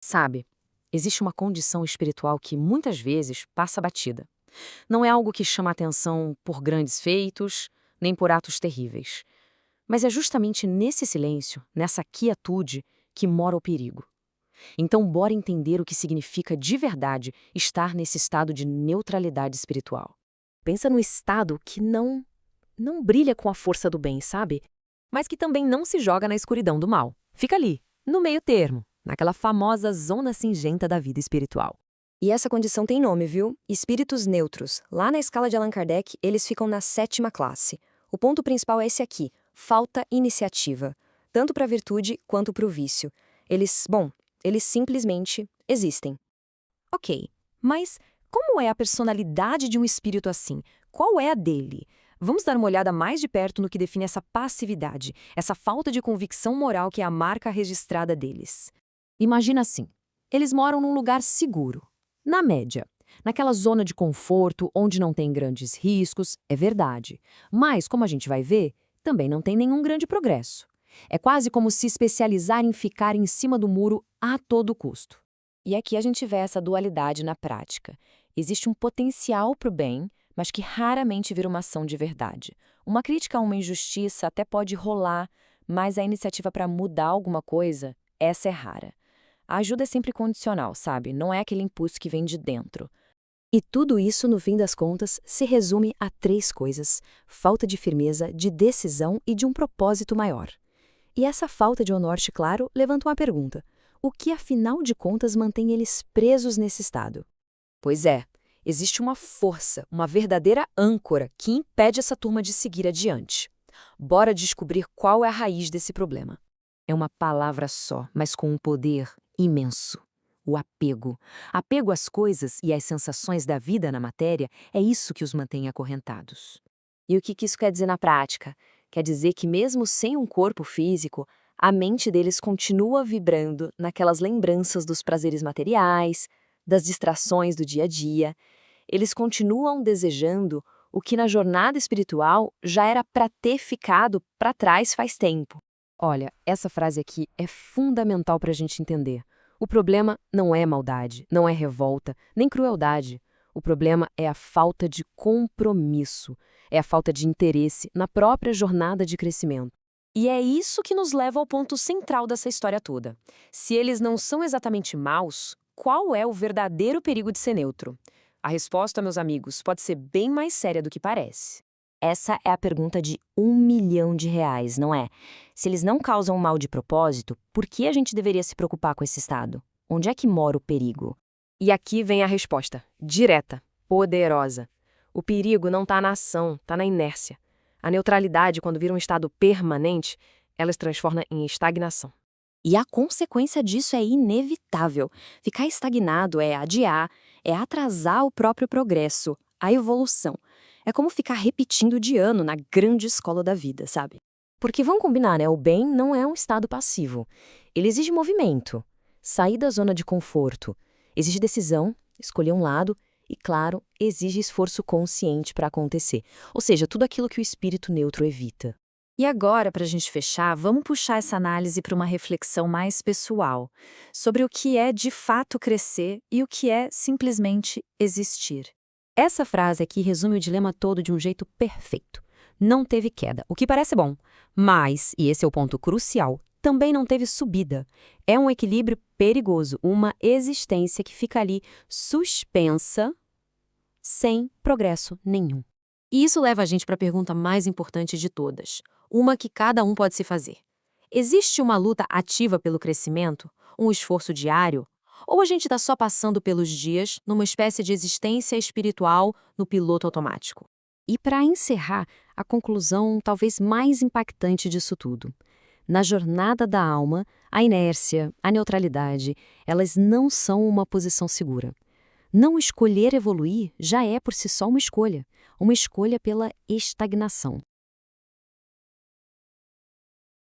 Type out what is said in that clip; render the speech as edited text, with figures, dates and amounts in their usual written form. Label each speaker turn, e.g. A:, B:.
A: Sabe, existe uma condição espiritual que muitas vezes passa batida. Não é algo que chama atenção por grandes feitos, nem por atos terríveis. Mas é justamente nesse silêncio, nessa quietude, que mora o perigo. Então, bora entender o que significa de verdade estar nesse estado de neutralidade espiritual. Pensa no estado que não brilha com a força do bem, sabe? Mas que também não se joga na escuridão do mal. Fica ali, no meio termo, naquela famosa zona cinzenta da vida espiritual.
B: E essa condição tem nome, viu? Espíritos neutros. Lá na escala de Allan Kardec, eles ficam na 7ª classe. O ponto principal é esse aqui: falta iniciativa. Tanto para a virtude quanto para o vício. Eles simplesmente existem.
C: Ok, mas como é a personalidade de um espírito assim? Qual é a dele? Vamos dar uma olhada mais de perto no que define essa passividade, essa falta de convicção moral que é a marca registrada deles.
A: Imagina assim: eles moram num lugar seguro, na média, naquela zona de conforto onde não tem grandes riscos, é verdade. Mas, como a gente vai ver, também não tem nenhum grande progresso. É quase como se especializar em ficar em cima do muro a todo custo.
C: E aqui a gente vê essa dualidade na prática. Existe um potencial para o bem, mas que raramente vira uma ação de verdade. Uma crítica a uma injustiça até pode rolar, mas a iniciativa para mudar alguma coisa, essa é rara. A ajuda é sempre condicional, sabe? Não é aquele impulso que vem de dentro.
B: E tudo isso, no fim das contas, se resume a 3 coisas: falta de firmeza, de decisão e de um propósito maior. E essa falta de um norte claro levanta uma pergunta: o que, afinal de contas, mantém eles presos nesse estado?
A: Pois é, existe uma força, uma verdadeira âncora que impede essa turma de seguir adiante. Bora descobrir qual é a raiz desse problema. É uma palavra só, mas com um poder imenso. O apego. Apego às coisas e às sensações da vida na matéria é isso que os mantém acorrentados. E o que isso quer dizer na prática? Quer dizer que mesmo sem um corpo físico, a mente deles continua vibrando naquelas lembranças dos prazeres materiais, das distrações do dia a dia. Eles continuam desejando o que na jornada espiritual já era para ter ficado para trás faz tempo. Olha, essa frase aqui é fundamental para a gente entender. O problema não é maldade, não é revolta, nem crueldade. O problema é a falta de compromisso, é a falta de interesse na própria jornada de crescimento. E é isso que nos leva ao ponto central dessa história toda. Se eles não são exatamente maus, qual é o verdadeiro perigo de ser neutro? A resposta, meus amigos, pode ser bem mais séria do que parece.
B: Essa é a pergunta de R$ 1.000.000, não é? Se eles não causam mal de propósito, por que a gente deveria se preocupar com esse estado? Onde é que mora o perigo?
A: E aqui vem a resposta, direta, poderosa. O perigo não está na ação, está na inércia. A neutralidade, quando vira um estado permanente, ela se transforma em estagnação.
B: E a consequência disso é inevitável. Ficar estagnado é adiar, é atrasar o próprio progresso, a evolução. É como ficar repetindo de ano na grande escola da vida, sabe? Porque vamos combinar, né? O bem não é um estado passivo. Ele exige movimento, sair da zona de conforto. Exige decisão, escolher um lado e, claro, exige esforço consciente para acontecer. Ou seja, tudo aquilo que o espírito neutro evita.
C: E agora, para a gente fechar, vamos puxar essa análise para uma reflexão mais pessoal, sobre o que é de fato crescer e o que é simplesmente existir.
A: Essa frase aqui resume o dilema todo de um jeito perfeito. Não teve queda, o que parece bom, mas, e esse é o ponto crucial, também não teve subida. É um equilíbrio perigoso, uma existência que fica ali suspensa, sem progresso nenhum. E isso leva a gente para a pergunta mais importante de todas, uma que cada um pode se fazer. Existe uma luta ativa pelo crescimento, um esforço diário? Ou a gente está só passando pelos dias numa espécie de existência espiritual no piloto automático? E para encerrar, a conclusão talvez mais impactante disso tudo. Na jornada da alma, a inércia, a neutralidade, elas não são uma posição segura. Não escolher evoluir já é por si só uma escolha pela estagnação.